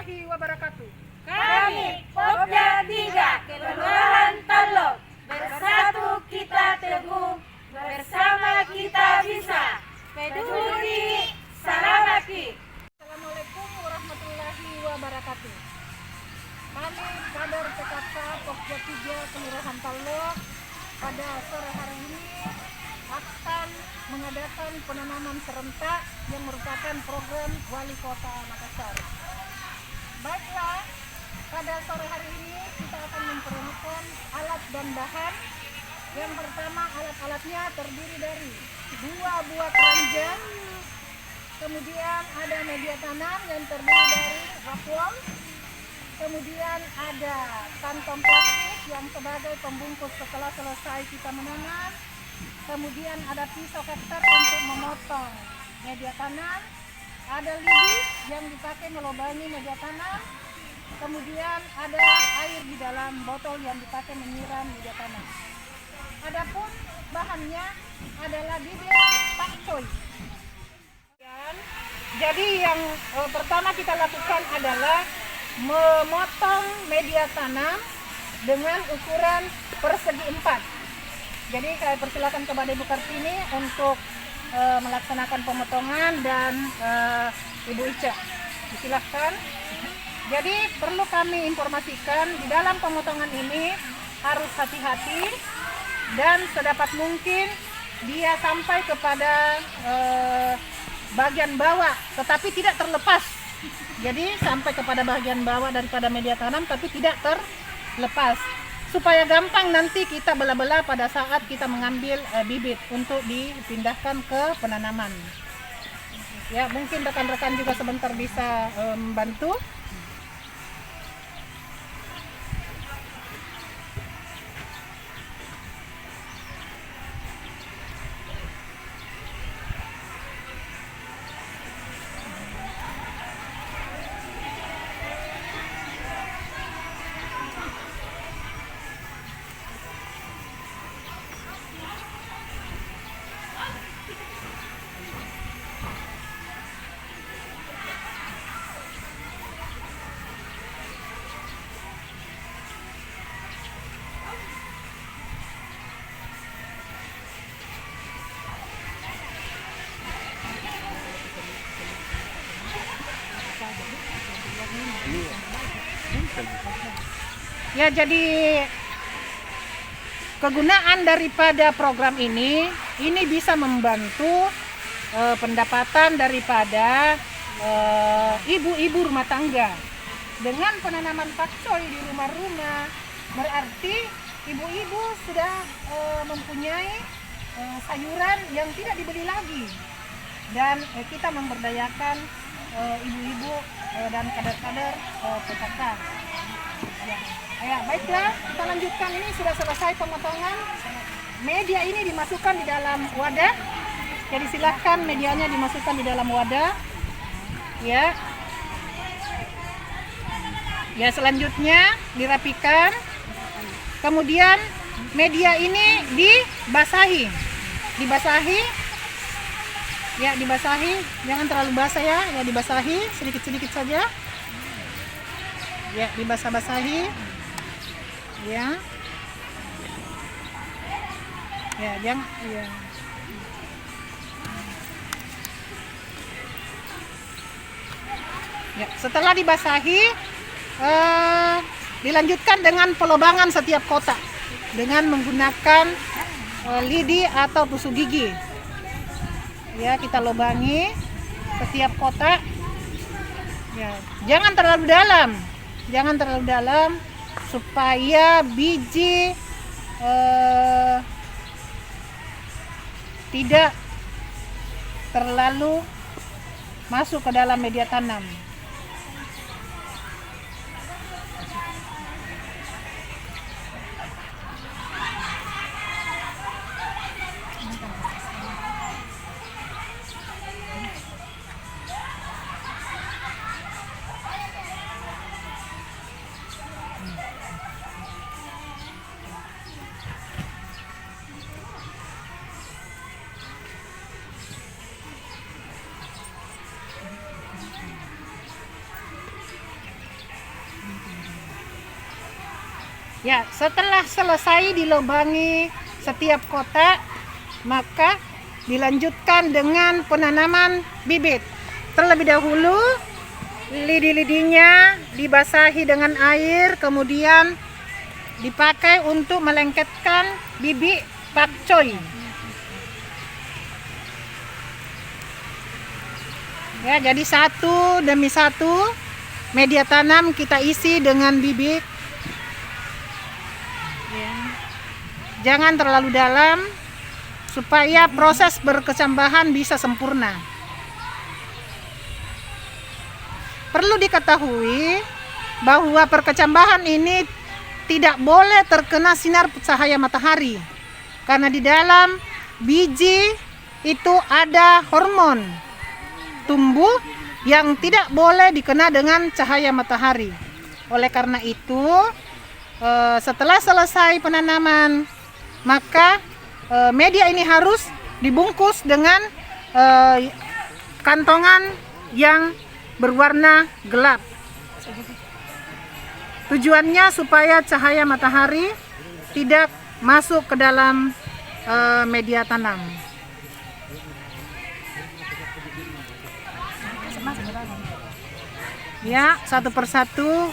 warahmatullahi wabarakatuh. Kami Popda 3 Kelurahan Talok, bersatu kita teguh, bersama kita bisa. Peduli Salamaki. Assalamualaikum warahmatullahi wabarakatuh. Kami kader PKK Popda 3 Kelurahan Talok pada sore hari ini akan mengadakan penanaman serentak yang merupakan program Wali Kota Makassar. Baiklah, pada sore hari ini kita akan memperkenalkan alat dan bahan. Yang pertama, alat-alatnya terdiri dari 2 buah keranjang, kemudian ada media tanam yang terdiri dari rapwol, kemudian ada kantong plastik yang sebagai pembungkus setelah selesai kita menanam, kemudian ada pisau cutter untuk memotong media tanam, ada lidi yang dipakai melubangi media tanam, kemudian ada air di dalam botol yang dipakai menyiram media tanam. Adapun bahannya adalah bibit pakcoy. Jadi yang pertama kita lakukan adalah memotong media tanam dengan ukuran persegi 4. Jadi saya persilakan kepada Ibu Kartini untuk melaksanakan pemotongan dan Ibu Ica. Silakan. Jadi perlu kami informasikan di dalam pemotongan ini harus hati-hati dan sedapat mungkin dia sampai kepada bagian bawah, tetapi tidak terlepas. Jadi sampai kepada bagian bawah daripada media tanam, tapi tidak terlepas. Supaya gampang nanti kita belah-belah pada saat kita mengambil bibit untuk dipindahkan ke penanaman. Ya, mungkin rekan-rekan juga sebentar bisa membantu. Ya, jadi kegunaan daripada program ini bisa membantu pendapatan daripada ibu-ibu rumah tangga. Dengan penanaman pakcoy di rumah-rumah, berarti ibu-ibu sudah mempunyai sayuran yang tidak dibeli lagi. Dan kita memberdayakan ibu-ibu dan kader-kader PKK. Ya, baiklah, kita lanjutkan. Ini sudah selesai pemotongan. Media ini dimasukkan di dalam wadah. Jadi silahkan medianya dimasukkan di dalam wadah. Ya. Ya, selanjutnya dirapikan. Kemudian media ini dibasahi. Ya, dibasahi. Jangan terlalu basah ya. Ya, dibasahi sedikit-sedikit saja. Ya, dibasah-basahi. Ya. Ya, jangan ya. Ya, setelah dibasahi dilanjutkan dengan pelubangan setiap kotak dengan menggunakan lidi atau tusuk gigi. Ya, kita lubangi setiap kotak. Ya, jangan terlalu dalam supaya biji tidak terlalu masuk ke dalam media tanam. Ya, setelah selesai dilubangi setiap kotak, maka dilanjutkan dengan penanaman bibit. Terlebih dahulu lidi-lidinya dibasahi dengan air, kemudian dipakai untuk melengketkan bibit pakcoy. Ya, jadi satu demi satu media tanam kita isi dengan bibit. Ya. Jangan terlalu dalam supaya proses berkecambahan bisa sempurna. Perlu diketahui bahwa perkecambahan ini tidak boleh terkena sinar cahaya matahari, karena di dalam biji itu ada hormon tumbuh yang tidak boleh dikena dengan cahaya matahari. Oleh karena itu, setelah selesai penanaman, maka media ini harus dibungkus dengan kantongan yang berwarna gelap. Tujuannya supaya cahaya matahari tidak masuk ke dalam media tanam. Ya, satu persatu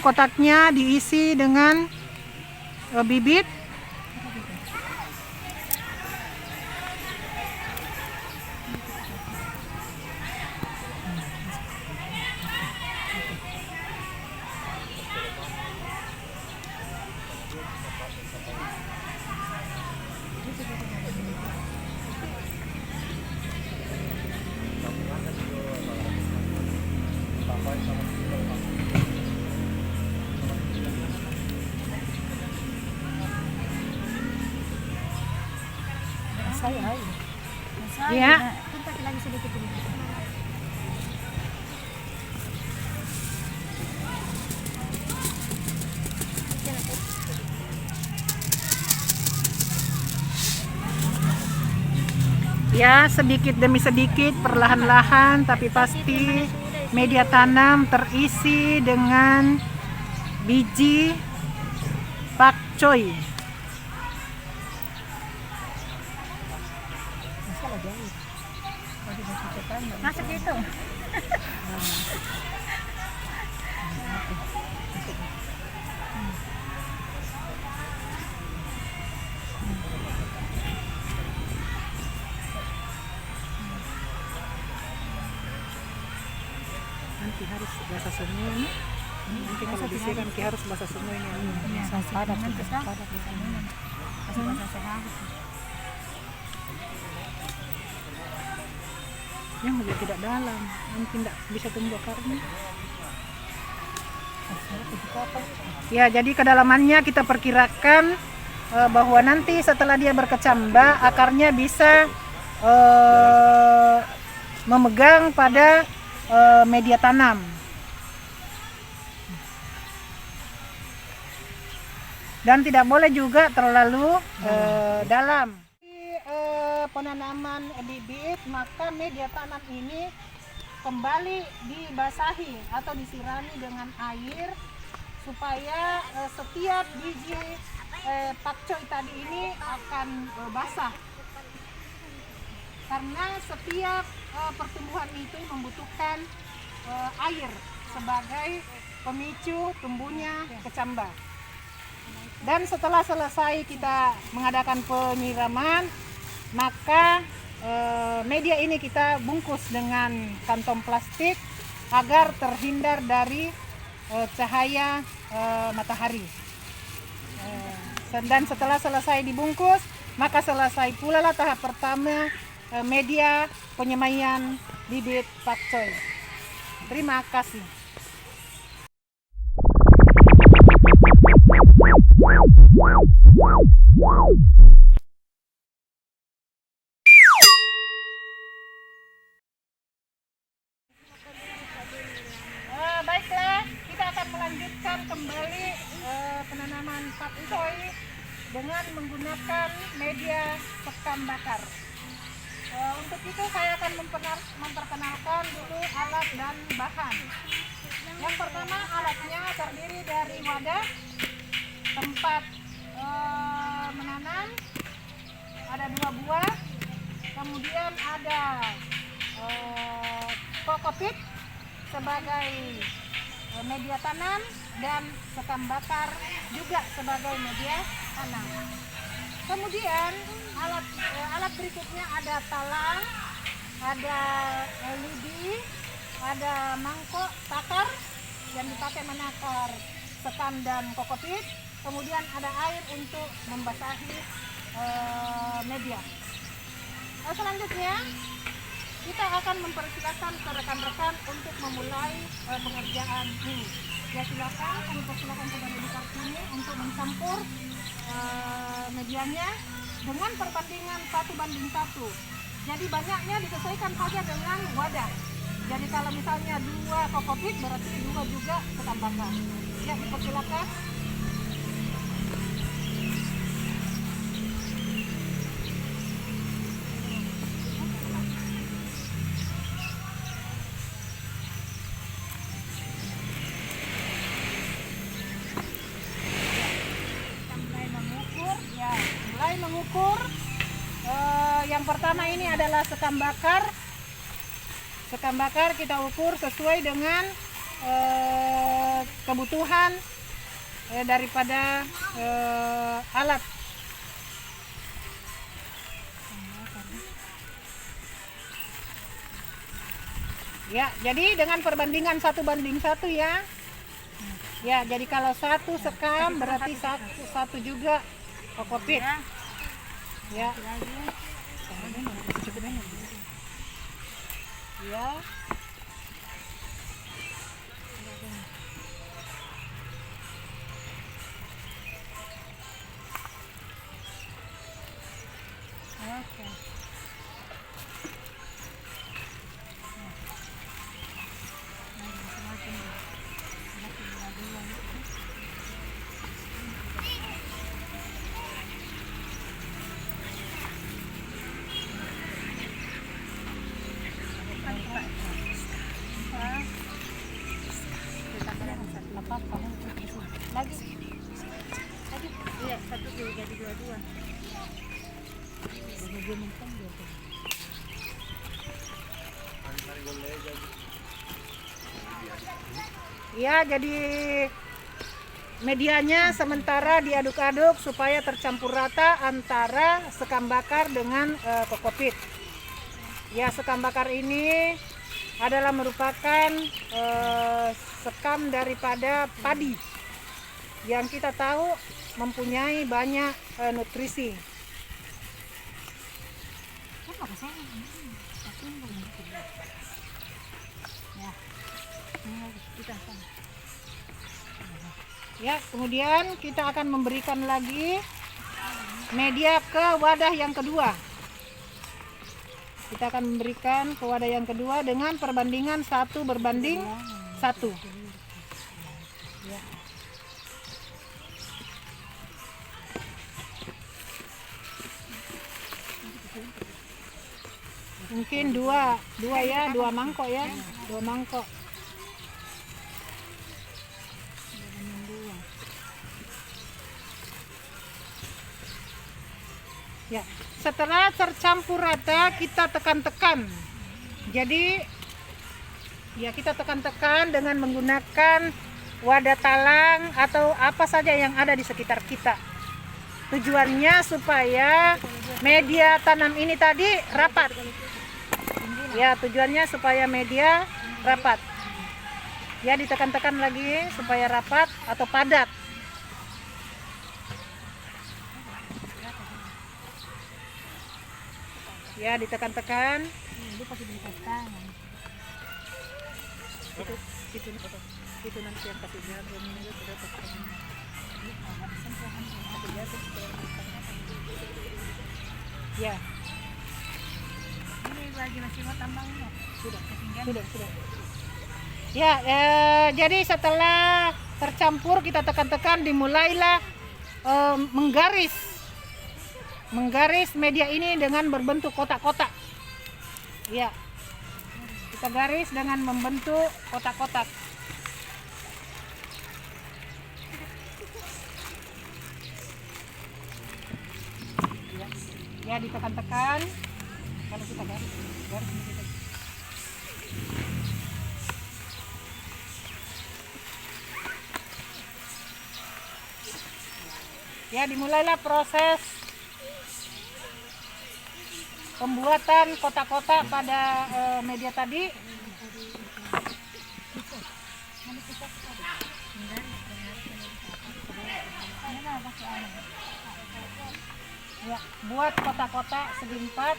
kotaknya diisi dengan bibit. Ya. Lagi sedikit dulu. Ya, sedikit demi sedikit, perlahan-lahan, tapi pasti media tanam terisi dengan biji pakcoy. Masuk itu. Nanti harus bahasa semuanya. Nanti kalau disiram harus bahasa semuanya. Padat kita. Yang lebih tidak dalam, mungkin tidak bisa tumbuh akarnya. Ya, jadi kedalamannya kita perkirakan bahwa nanti setelah dia berkecambah, akarnya bisa memegang pada media tanam. Dan tidak boleh juga terlalu dalam. Penanaman bibit, maka media tanam ini kembali dibasahi atau disirami dengan air supaya setiap biji pakcoy tadi ini akan basah, karena setiap pertumbuhan itu membutuhkan air sebagai pemicu tumbuhnya kecambah. Dan setelah selesai kita mengadakan penyiraman, maka media ini kita bungkus dengan kantong plastik agar terhindar dari cahaya matahari. Dan setelah selesai dibungkus, maka selesai pula lah tahap pertama media penyemaian bibit pakcoy. Terima kasih. Baiklah, kita akan melanjutkan kembali penanaman pakcoy dengan menggunakan media sekam bakar. Untuk itu saya akan memperkenalkan dulu alat dan bahan. Yang pertama, alatnya terdiri dari wadah, tempat menanam, ada 2 buah, kemudian ada kokopit sebagai media tanam dan sekam bakar juga sebagai media tanam. Kemudian alat berikutnya ada talang, ada lidi, ada mangkok takar yang dipakai menakar sekam dan kokopit. Kemudian ada air untuk membasahi media. Selanjutnya kita akan mempersilakan ke rekan-rekan untuk memulai pengerjaan ini. Ya, silakan, kami persilakan kepada Bu Kartini untuk mencampur medianya dengan perbandingan 1:1. Jadi banyaknya disesuaikan saja dengan wadah. Jadi kalau misalnya 2 kokopit berarti 2 juga sekam bakar. Ya, dipersilakan. Mengukur yang pertama ini adalah sekam bakar. Sekam bakar kita ukur sesuai dengan kebutuhan daripada alat. Ya, jadi dengan perbandingan 1:1 ya. Ya, jadi kalau 1 sekam berarti 1 juga kokopit. Ya. Ya. Oke. Lagi. Iya, 1 jadi 2. Ya, jadi medianya sementara diaduk-aduk supaya tercampur rata antara sekam bakar dengan kokopit. Ya, sekam bakar ini adalah merupakan sekam daripada padi yang kita tahu mempunyai banyak nutrisi. Ya, kemudian kita akan memberikan lagi media ke wadah yang kedua. Kita akan memberikan ke wadah yang kedua dengan perbandingan 1:1. Ya. Mungkin 2 ya, 2 mangkok ya, 2 mangkok. Ya, setelah tercampur rata kita tekan-tekan. Jadi ya kita tekan-tekan dengan menggunakan wadah talang atau apa saja yang ada di sekitar kita. Tujuannya supaya media tanam ini tadi rapat. Ya, tujuannya supaya media rapat. Ya, ditekan-tekan lagi supaya rapat atau padat. Ya, ditekan-tekan. Itu nanti yang kasih jarum ini sudah tekan. Ya. Ini lagi masih mau tambangnya. Sudah. Ya, jadi setelah tercampur kita tekan-tekan, dimulailah menggaris media ini dengan berbentuk kotak-kotak. Ya, kita garis dengan membentuk kotak-kotak. Ya, ditekan-tekan. Kalau kita garis sedikit. Ya, dimulailah proses pembuatan kotak-kotak pada media tadi. Ya, buat kotak-kotak segi 4.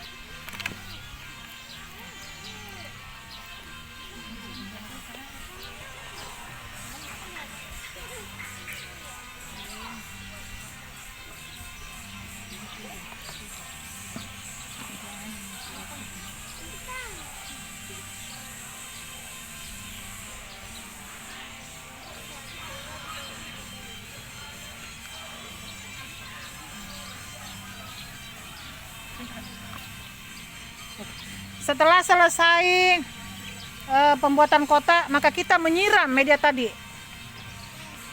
Setelah selesai pembuatan kotak, maka kita menyiram media tadi.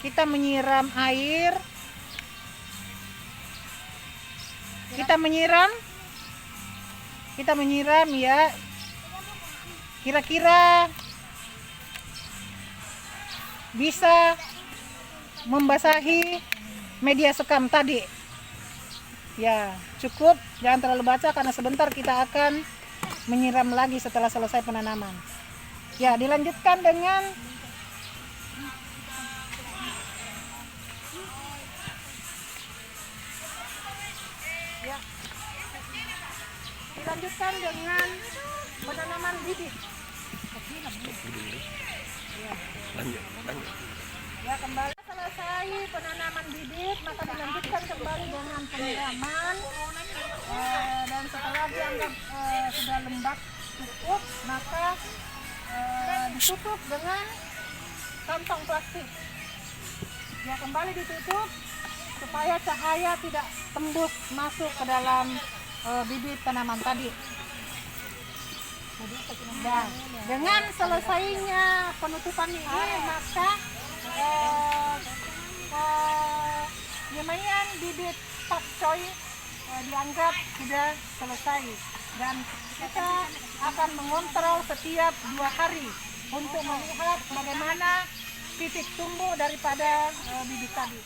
Kita menyiram air. Kita menyiram ya. Kira-kira bisa membasahi media sekam tadi. Ya, cukup, jangan terlalu basah karena sebentar kita akan menyiram lagi setelah selesai penanaman. Ya, dilanjutkan dengan penanaman bibit. Ya, kembali selesai penanaman bibit, maka dilanjutkan kembali dengan penyiraman. Dan setelah dianggap sudah lembab cukup, maka ditutup dengan kantong plastik. Ya, kembali ditutup supaya cahaya tidak tembus masuk ke dalam bibit tanaman tadi. Dan dengan selesainya penutupan ini, maka penyemaian bibit pakcoy dianggap sudah selesai, dan kita akan mengontrol setiap 2 hari untuk melihat bagaimana titik tumbuh daripada bibit tadi.